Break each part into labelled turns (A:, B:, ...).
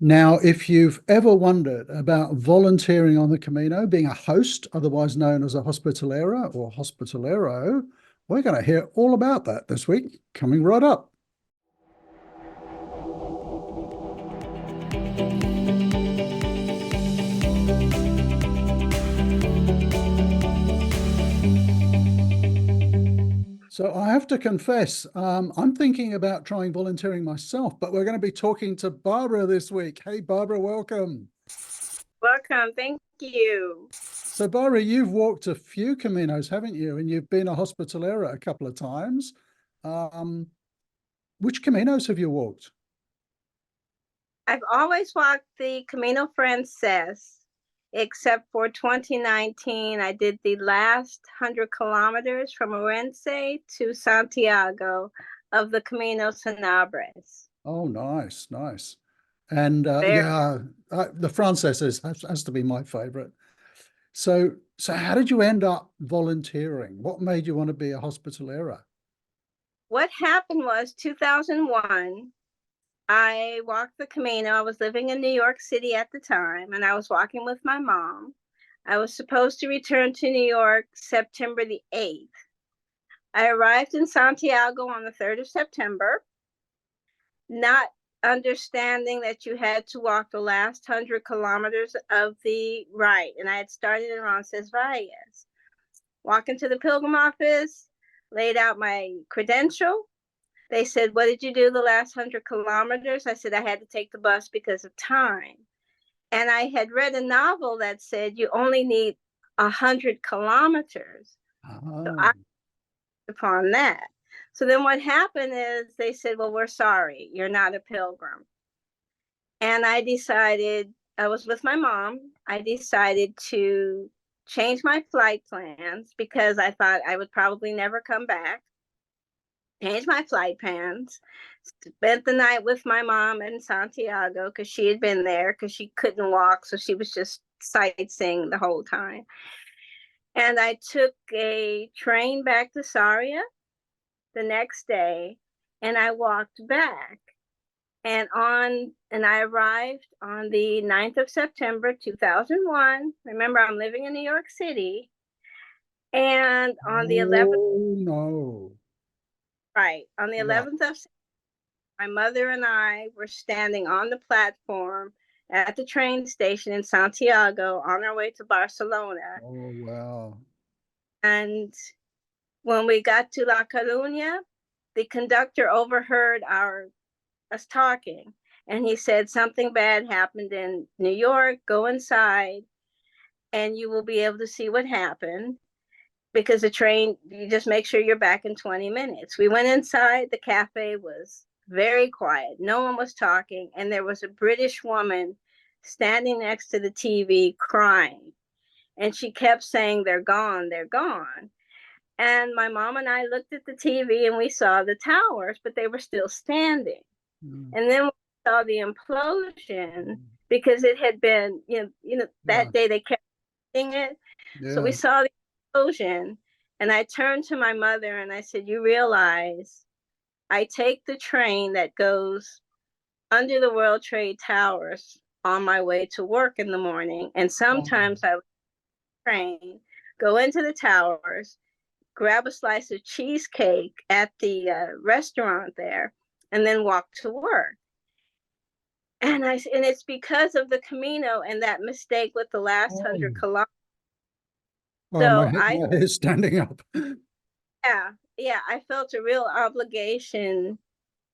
A: Now, if you've ever wondered about volunteering on the Camino, being a host, otherwise known as a hospitalera or hospitalero, we're going to hear all about that this week, coming right up. So I have to confess, I'm thinking about trying volunteering myself, but we're going to be talking to Barbara this week. Hey, Barbara, welcome.
B: Welcome. Thank you.
A: So, Barbara, you've walked a few Caminos, haven't you? And you've been a hospitalera a couple of times. Which Caminos have you walked?
B: I've always walked the Camino Frances, except for 2019. I did the last 100 kilometers from Orense to Santiago of the Caminos Sanabres.
A: Oh, nice, nice. And
B: Very.
A: the Franceses has to be my favorite. So how did you end up volunteering? What made you want to be a hospitalera?
B: What happened was 2001, I walked the Camino. I was living in New York City at the time, and I was walking with my mom. I was supposed to return to New York September the 8th. I arrived in Santiago on the 3rd of September, not understanding that you had to walk the last 100 kilometers of the rite. And I had started in Roncesvalles. Walking to the pilgrim office, laid out my credential. They said, what did you do the last 100 kilometers? I said, I had to take the bus because of time. And I had read a novel that said you only need 100 kilometers. So I upon that. So then what happened is they said, well, we're sorry, you're not a pilgrim. And I decided, I was with my mom, I decided to change my flight plans because I thought I would probably never come back. Changed my flight plans, spent the night with my mom in Santiago because she had been there because she couldn't walk. So she was just sightseeing the whole time. And I took a train back to Saria the next day, and I walked back. And I arrived on the 9th of September 2001. Remember, I'm living in New York City. And on the 11th,
A: no.
B: Right, on the 11th of September, my mother and I were standing on the platform at the train station in Santiago on our way to Barcelona.
A: Oh, wow.
B: And when we got to La Coruña, the conductor overheard us talking, and he said, something bad happened in New York, go inside and you will be able to see what happened, because the train, you just make sure you're back in 20 minutes. We went inside, the cafe was very quiet, no one was talking, and there was a British woman standing next to the TV crying, and she kept saying, they're gone, they're gone. And my mom and I looked at the TV and we saw the towers, but they were still standing. And then we saw the implosion because it had been, that day they kept seeing it. So we saw the explosion, and I turned to my mother and I said, you realize I take the train that goes under the World Trade Towers on my way to work in the morning. And sometimes I would train, go into the towers, grab a slice of cheesecake at the restaurant there, and then walk to work. And it's because of the Camino and that mistake with the last 100 kilometers.
A: So my hair is standing up.
B: Yeah, I felt a real obligation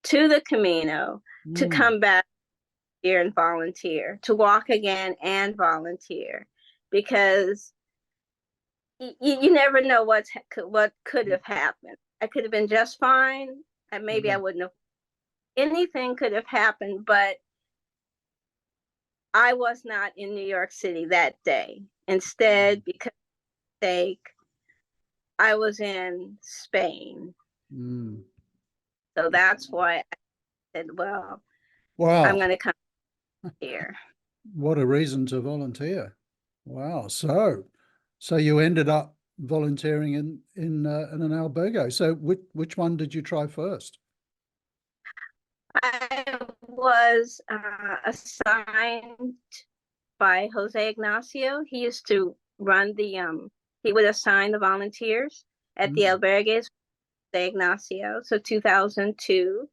B: to the Camino to come back here and volunteer, to walk again and volunteer, because you never know what could have happened. I could have been just fine, and maybe I wouldn't have. Anything could have happened, but I was not in New York City that day. Instead, because of mistake, I was in Spain. So that's why I said, well, I'm going to come here.
A: What a reason to volunteer. Wow. So you ended up volunteering in an albergue. So which one did you try first?
B: I was assigned by Jose Ignacio. He used to run he would assign the volunteers at the albergues, Jose Ignacio. So 2002,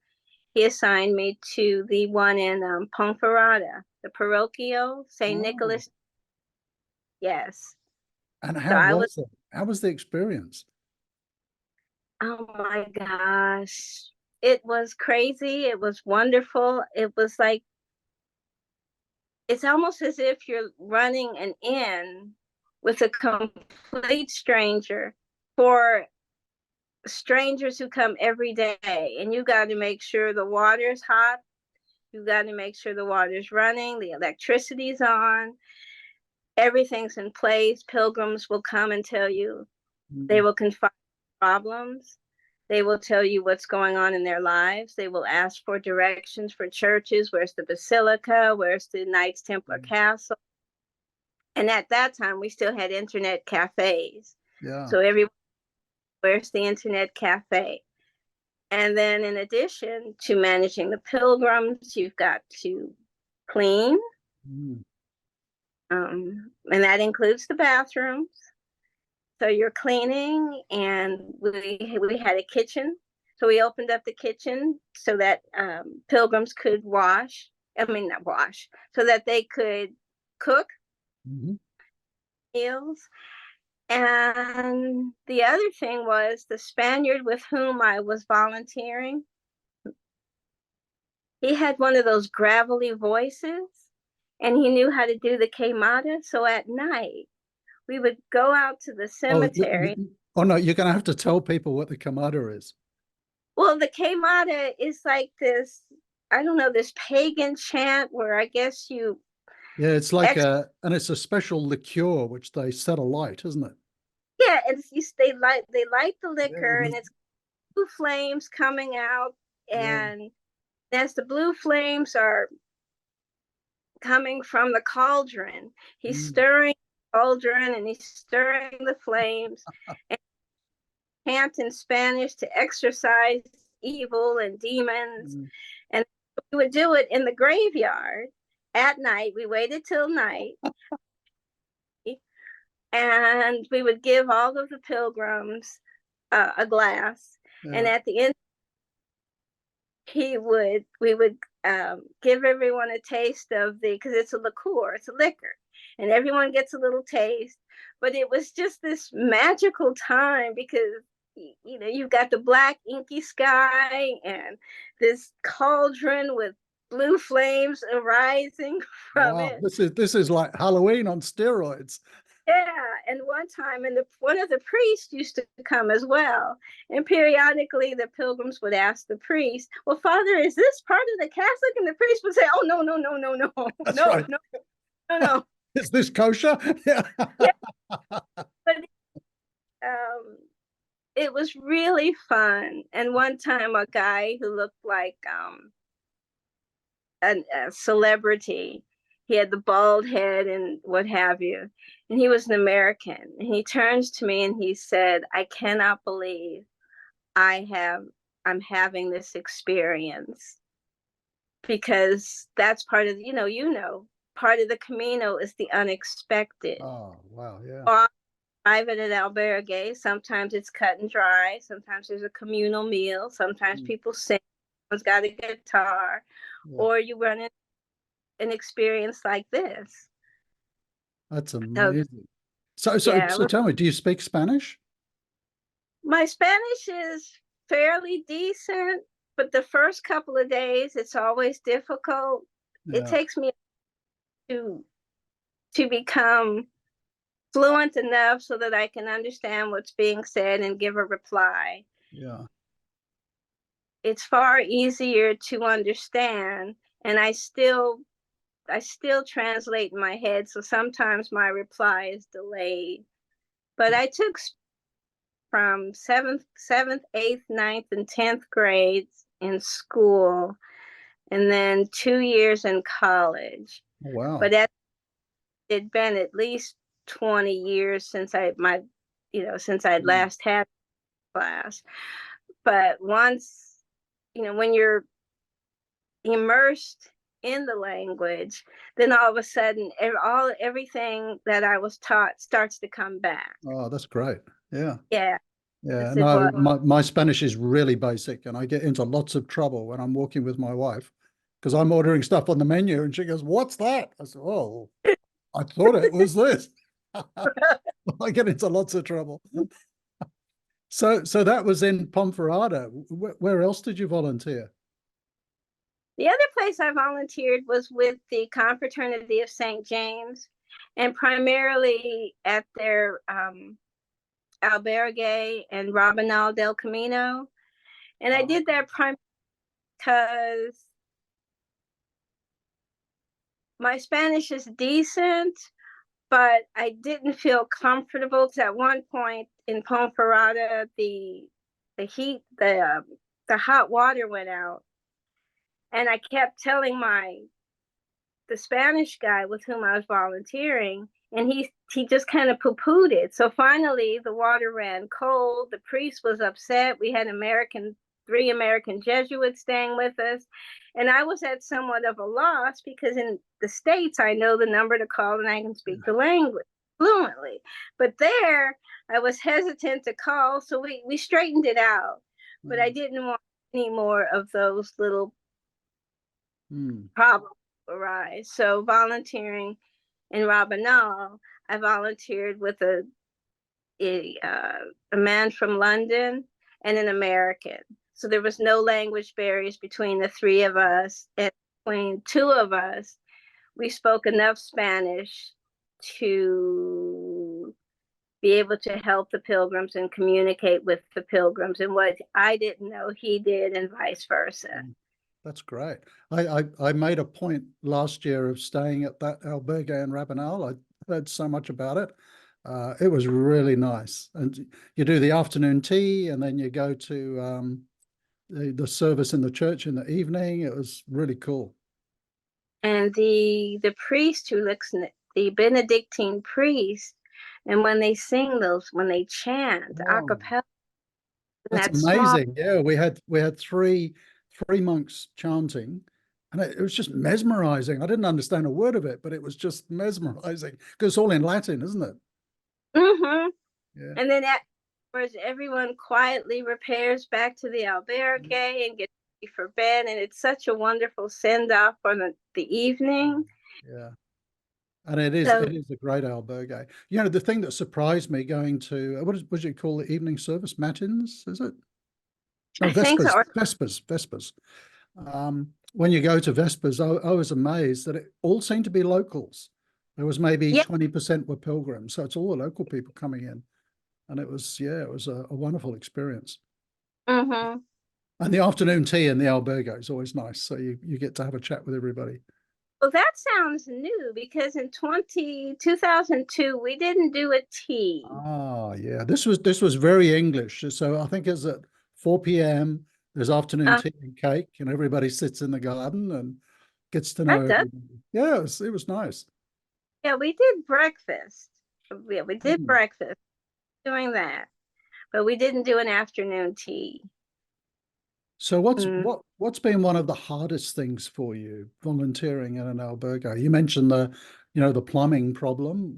B: he assigned me to the one in Ponferrada, the Parroquio, St.
A: Oh.
B: Nicholas. Yes.
A: And
B: So
A: how
B: I was,
A: was it? How was the experience?
B: oh my gosh. It was crazy. It was wonderful. It was like, it's almost as if you're running an inn with a complete stranger for strangers who come every day. And you got to make sure the water's hot. You got to make sure the water's running, the electricity's on, everything's in place. Pilgrims will come and tell you, they will confide problems. They will tell you what's going on in their lives. They will ask for directions for churches. Where's the Basilica? Where's the Knights Templar Castle? And at that time, we still had internet cafes.
A: Yeah.
B: So where's the internet cafe? And then in addition to managing the pilgrims, you've got to clean. And that includes the bathrooms. So you're cleaning, and we had a kitchen. So we opened up the kitchen so that pilgrims could wash. I mean, not wash, so that they could cook meals. And the other thing was the Spaniard with whom I was volunteering. He had one of those gravelly voices, and he knew how to do the queimada. So at night, we would go out to the
A: Oh,
B: cemetery.
A: oh no, you're going to have to tell people what the Kamada is.
B: Well, the queimada is like this, I don't know, this pagan chant where I guess you.
A: Yeah, it's like and it's a special liqueur which they set alight, isn't it?
B: Yeah, they light the liquor, and it's blue flames coming out, and as the blue flames are coming from the cauldron, he's stirring the cauldron and he's stirring the flames and chant in Spanish to exorcise evil and demons. And we would do it in the graveyard at night. We waited till night. And we would give all of the pilgrims a glass. And at the end, we would give everyone a taste of because it's a liqueur, it's a liquor, and everyone gets a little taste. But it was just this magical time because you've got the black inky sky and this cauldron with blue flames arising from it.
A: This is like Halloween on steroids.
B: Yeah, and one time, one of the priests used to come as well, and periodically the pilgrims would ask the priest, "Well, Father, is this part of the Catholic?" And the priest would say, "Oh, no, no, no, no, no,
A: That's
B: no,
A: right.
B: no, no, no."
A: Is this kosher?
B: Yeah. But it was really fun. And one time, a guy who looked like a celebrity. He had the bald head and what have you. And he was an American. And he turns to me and he said, "I cannot believe I'm having this experience." Because that's part of, part of the Camino is the unexpected.
A: Oh, wow. Yeah.
B: Arrive at an albergue. Sometimes it's cut and dry. Sometimes there's a communal meal. Sometimes people sing. Someone's got a guitar. Or you run into an experience like this.
A: That's amazing. So tell me, do you speak Spanish?
B: My Spanish is fairly decent, but the first couple of days, it's always difficult. It takes me to become fluent enough so that I can understand what's being said and give a reply.
A: Yeah.
B: It's far easier to understand, and I still translate in my head, so sometimes my reply is delayed. But I took from 7th, 8th, 9th, and 10th grades in school, and then 2 years in college.
A: Wow.
B: But it'd been at least 20 years since I'd last had class. But once, when you're immersed in the language, then all of a sudden everything that I was taught starts to come back.
A: Oh, that's great. Yeah.
B: Yeah,
A: Yeah.
B: yes, it
A: No,
B: was.
A: my Spanish is really basic and I get into lots of trouble when I'm walking with my wife because I'm ordering stuff on the menu and she goes, "What's that?" I said, "Oh, I thought it was this." I get into lots of trouble. So that was in Ponferrada. Where else did you volunteer?
B: The other place I volunteered was with the Confraternity of St. James, and primarily at their albergue and Rabanal del Camino. And I did that primarily because my Spanish is decent, but I didn't feel comfortable because at one point in Ponferrada, the heat, the hot water went out, and I kept telling the Spanish guy with whom I was volunteering, and he just kind of poo-pooed it. So finally, the water ran cold. The priest was upset. We had three American Jesuits staying with us, and I was at somewhat of a loss because in the States I know the number to call and I can speak the language fluently, but there I was hesitant to call, so we straightened it out. But I didn't want any more of those little problems arise. So volunteering in Rabanal, I volunteered with a man from London and an American. So there was no language barriers between the three of us. And between two of us, we spoke enough Spanish to be able to help the pilgrims and communicate with the pilgrims. And what I didn't know, he did, and vice versa.
A: That's great. I made a point last year of staying at that albergue in Rabanal. I heard so much about it. It was really nice. And you do the afternoon tea and then you go to the service in the church in the evening. It was really cool.
B: And the priest who looks, the Benedictine priest, and when they sing those, when they chant a
A: Oh,
B: cappella in
A: that's
B: that small,
A: amazing. Yeah, we had three monks chanting, and it was just mesmerizing. I didn't understand a word of it, but it was just mesmerizing because it's all in Latin, isn't it?
B: mm-hmm.
A: Yeah.
B: And then afterwards, everyone quietly repairs back to the albergue and gets ready for bed, and it's such a wonderful send off for the evening.
A: Yeah. And it is
B: So
A: a great albergue. You know, the thing that surprised me going to what do you call the evening service? Matins, is it? No,
B: I think so.
A: Vespers. When you go to Vespers, I was amazed that it all seemed to be locals. There was maybe
B: Yeah.
A: 20% were pilgrims, so it's all the local people coming in, and it was a wonderful experience.
B: Mm-hmm.
A: And the afternoon tea in the albergue is always nice, so you get to have a chat with everybody.
B: Well, that sounds new because in 2002, we didn't do a tea.
A: Ah, yeah. This was very English. So I think it's at 4 p.m. There's afternoon
B: Uh,
A: tea and cake, and everybody sits in the garden and gets to know
B: that does.
A: everybody. Yeah, it was nice.
B: Yeah, we did breakfast. Yeah, we did
A: Mm.
B: breakfast doing that, but we didn't do an afternoon tea.
A: So what's
B: Mm.
A: what what's been one of the hardest things for you volunteering in an albergue? You mentioned the plumbing problem.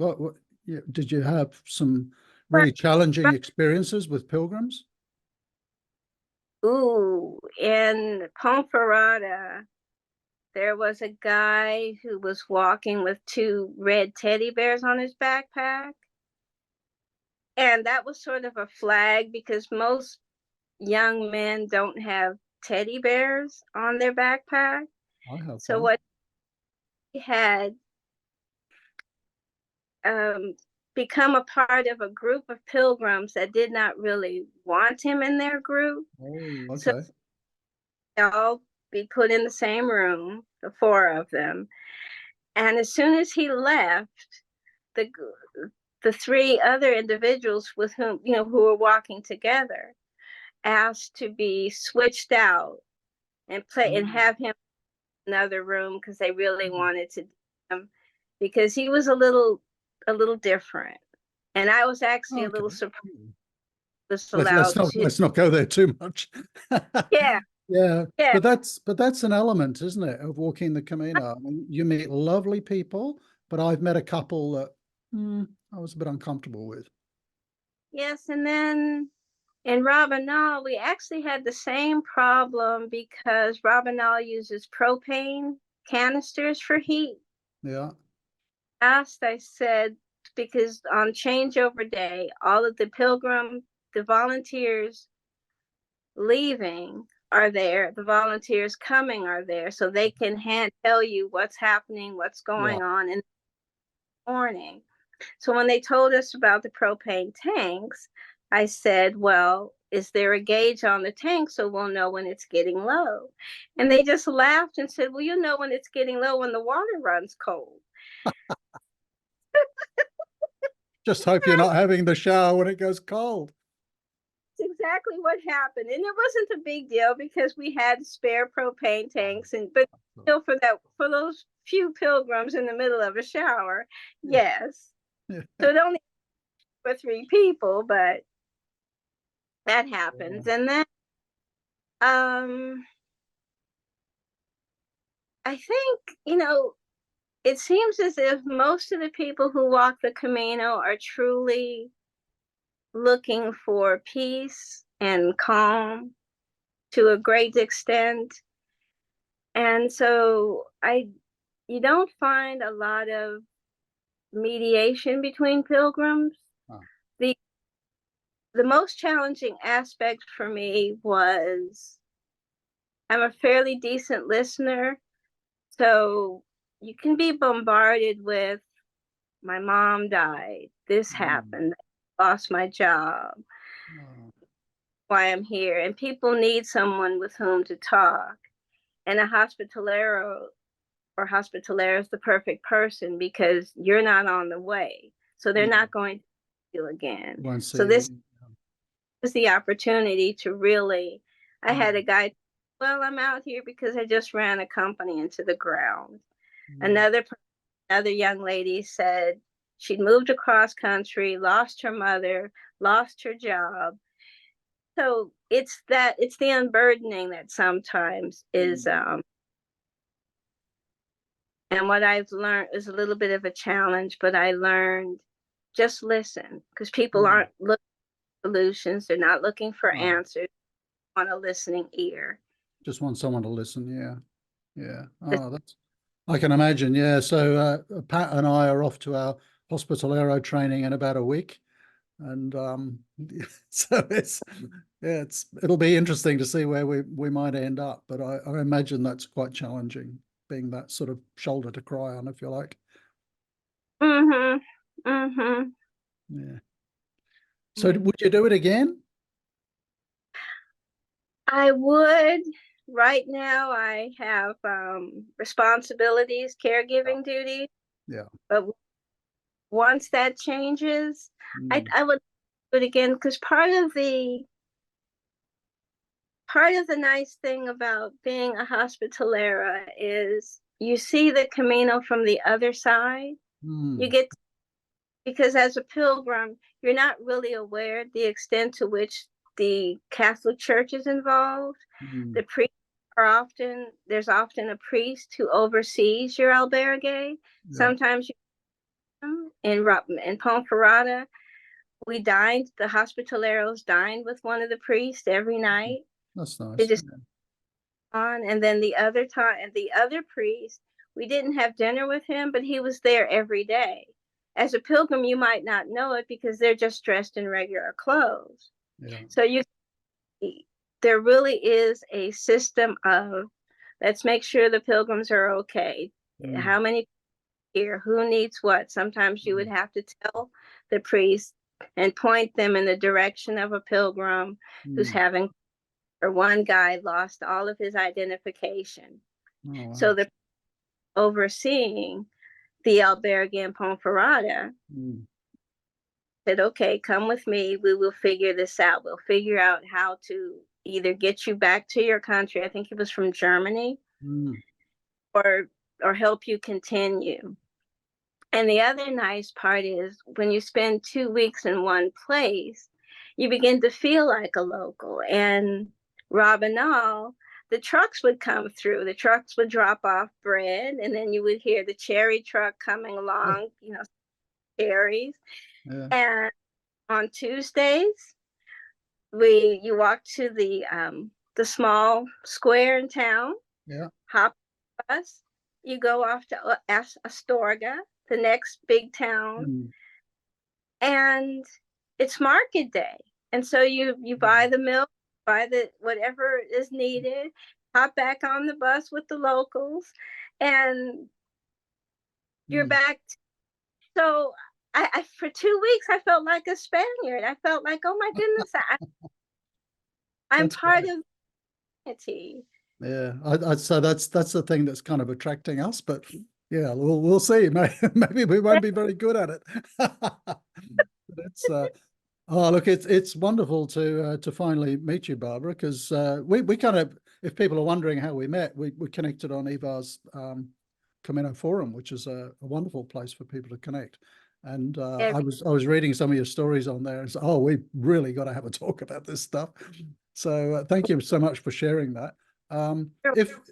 A: Did you have some
B: But,
A: really challenging experiences with pilgrims?
B: ooh, in Ponferrada, there was a guy who was walking with two red teddy bears on his backpack. And that was sort of a flag because most young men don't have teddy bears on their backpack.
A: I have
B: So
A: one.
B: what he had become a part of a group of pilgrims that did not really want him in their group.
A: Oh,
B: So
A: okay.
B: they'll all be put in the same room, the four of them. And as soon as he left, the the three other individuals with whom, who were walking together asked to be switched out and have him in another room because they really
A: Mm.
B: wanted to because he was a little different. And I was actually a
A: Okay.
B: little surprised he was
A: Let's
B: allowed
A: not
B: to.
A: let's not go there too much.
B: Yeah.
A: Yeah,
B: Yeah.
A: but that's an element, isn't it, of walking the Camino? I mean, you meet lovely people, but I've met a couple that I was a bit uncomfortable with.
B: Yes, and then in Rabanal, we actually had the same problem because Rabanal uses propane canisters for heat.
A: Yeah.
B: I said, because on changeover day, all of the volunteers leaving are there, the volunteers coming are there, so they can tell you what's happening, what's
A: Yeah.
B: going on in the morning. So when they told us about the propane tanks, I said, well, is there a gauge on the tank so we'll know when it's getting low? And they just laughed and said, well, you know when it's getting low when the water runs cold.
A: Just hope you're not having the shower when it goes cold.
B: That's exactly what happened. And it wasn't a big deal because we had spare propane tanks, and but still for those few pilgrims in the middle of a shower,
A: Yeah.
B: yes.
A: Yeah.
B: So it only for 3 people, but that
A: Yeah.
B: happens. And then um I think, it seems as if most of the people who walk the Camino are truly looking for peace and calm to a great extent. And so you don't find a lot of mediation between pilgrims.
A: Oh.
B: The the most challenging aspect for me was I'm a fairly decent listener, so you can be bombarded with my mom died, this
A: Mm.
B: happened, I lost my job,
A: Oh.
B: why I'm here, and people need someone with whom to talk. And a hospitalero or hospitalera is the perfect person because you're not on the way, so they're
A: Yeah.
B: not going to see you again.
A: Won't
B: So
A: see
B: this
A: you.
B: is the opportunity to really. I had
A: Mm.
B: a guy, well, I'm out here because I just ran a company into the ground.
A: Mm.
B: Another young lady said she'd moved across country, lost her mother, lost her job. So it's the unburdening that sometimes is,
A: Mm.
B: and what I've learned is a little bit of a challenge, but I learned just listen, because people
A: Mm.
B: aren't looking for solutions, they're not looking for
A: Oh,
B: answers, they want a listening ear.
A: just want someone to listen. Yeah. Yeah. Oh, that's, I can imagine. Yeah. So Pat and I are off to our Hospitalero training in about a week. And so it'll be interesting to see where we might end up. But I imagine that's quite challenging, being that sort of shoulder to cry on, if you like.
B: Mm-hmm. Mm-hmm.
A: Yeah. So would you do it again?
B: I would. Right now, I have responsibilities, caregiving duties,
A: Yeah.
B: but once that changes,
A: Mm.
B: I would do it again because part of the nice thing about being a hospitalera is you see the Camino from the other side. You
A: Mm.
B: get because as a pilgrim, you're not really aware the extent to which the Catholic Church is involved.
A: Mm.
B: The priests there's often a priest who oversees your albergue.
A: Yeah.
B: Sometimes in Ponferrada, the hospitaleros dined with one of the priests every night
A: That's
B: to
A: nice.
B: just on. And then the other priest, we didn't have dinner with him, but he was there every day. As a pilgrim, you might not know it because they're just dressed in regular clothes.
A: Yeah.
B: So there really is a system of let's make sure the pilgrims are okay.
A: Mm.
B: How many here? Who needs what? Sometimes you would
A: Mm.
B: have to tell the priest and point them in the direction of a pilgrim who's
A: Mm.
B: having, or one guy lost all of his identification.
A: Oh,
B: So
A: wow.
B: the overseeing the albergue in Ponferrada
A: Mm.
B: said, okay, come with me. We will figure this out. We'll figure out how to either get you back to your country. I think he was from Germany,
A: Mm.
B: or help you continue. And the other nice part is when you spend 2 weeks in one place, you begin to feel like a local. And Robinal, the trucks would come through. The trucks would drop off bread, and then you would hear the cherry truck coming along, cherries.
A: Yeah.
B: And on Tuesdays, you walk to the small square in town,
A: Yeah.
B: hop on the bus, you go off to Astorga, the next big town,
A: Mm.
B: and it's market day. And so you buy the milk, buy the whatever is needed, hop back on the bus with the locals, and you're
A: Mm.
B: back. So I for 2 weeks I felt like a Spaniard. I felt like, oh my goodness, I'm
A: That's
B: part
A: great.
B: of humanity.
A: Yeah, so that's the thing that's kind of attracting us, but yeah, we'll see. Maybe we won't be very good at it. But it's oh look, it's wonderful to finally meet you, Barbara, because we kind of, if people are wondering how we met, we connected on Evar's Camino forum, which is a wonderful place for people to connect. And I was reading some of your stories on there, and so, oh, we really got to have a talk about this stuff. So thank you so much for sharing that.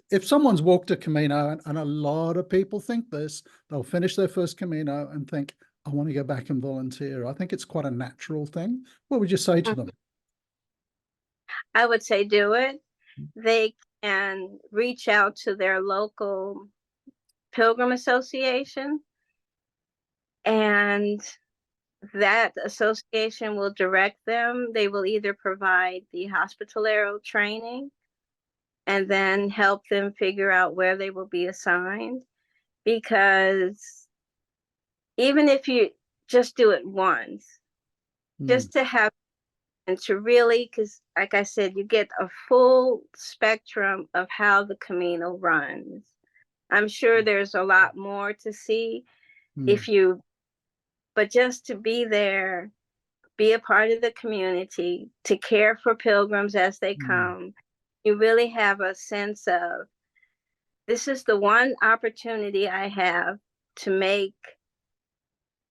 A: If someone's walked a Camino, and a lot of people think this, they'll finish their first Camino and think, I want to go back and volunteer. I think it's quite a natural thing. What would you say to them?
B: I would say do it. They can reach out to their local pilgrim association, and that association will direct them. They will either provide the hospitalero training and then help them figure out where they will be assigned. Because even if you just do it once,
A: Mm.
B: just to have and to really, because like I said, you get a full spectrum of how the Camino runs. I'm sure there's a lot more to see
A: Mm.
B: but just to be there, be a part of the community, to care for pilgrims as they
A: Mm.
B: come, you really have a sense of, this is the one opportunity I have to make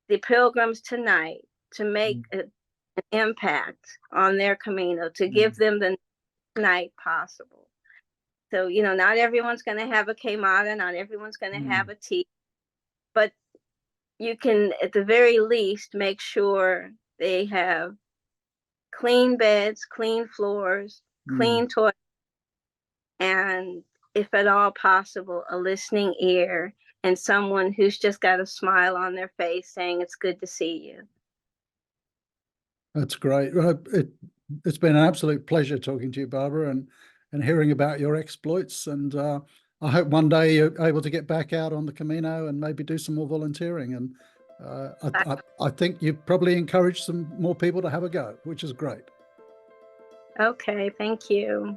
B: the pilgrims tonight, to make
A: Mm.
B: an impact on their Camino, to give
A: Mm.
B: them the night possible. So, not everyone's going to have a quemada, not everyone's going to have
A: Mm.
B: a tea, but you can, at the very least, make sure they have clean beds, clean floors,
A: Mm.
B: clean toilets, and if at all possible, a listening ear and someone who's just got a smile on their face saying it's good to see you.
A: That's great. It's been an absolute pleasure talking to you, Barbara, and hearing about your exploits. And I hope one day you're able to get back out on the Camino and maybe do some more volunteering. And I think you've probably encouraged some more people to have a go, which is great.
B: Okay, thank you.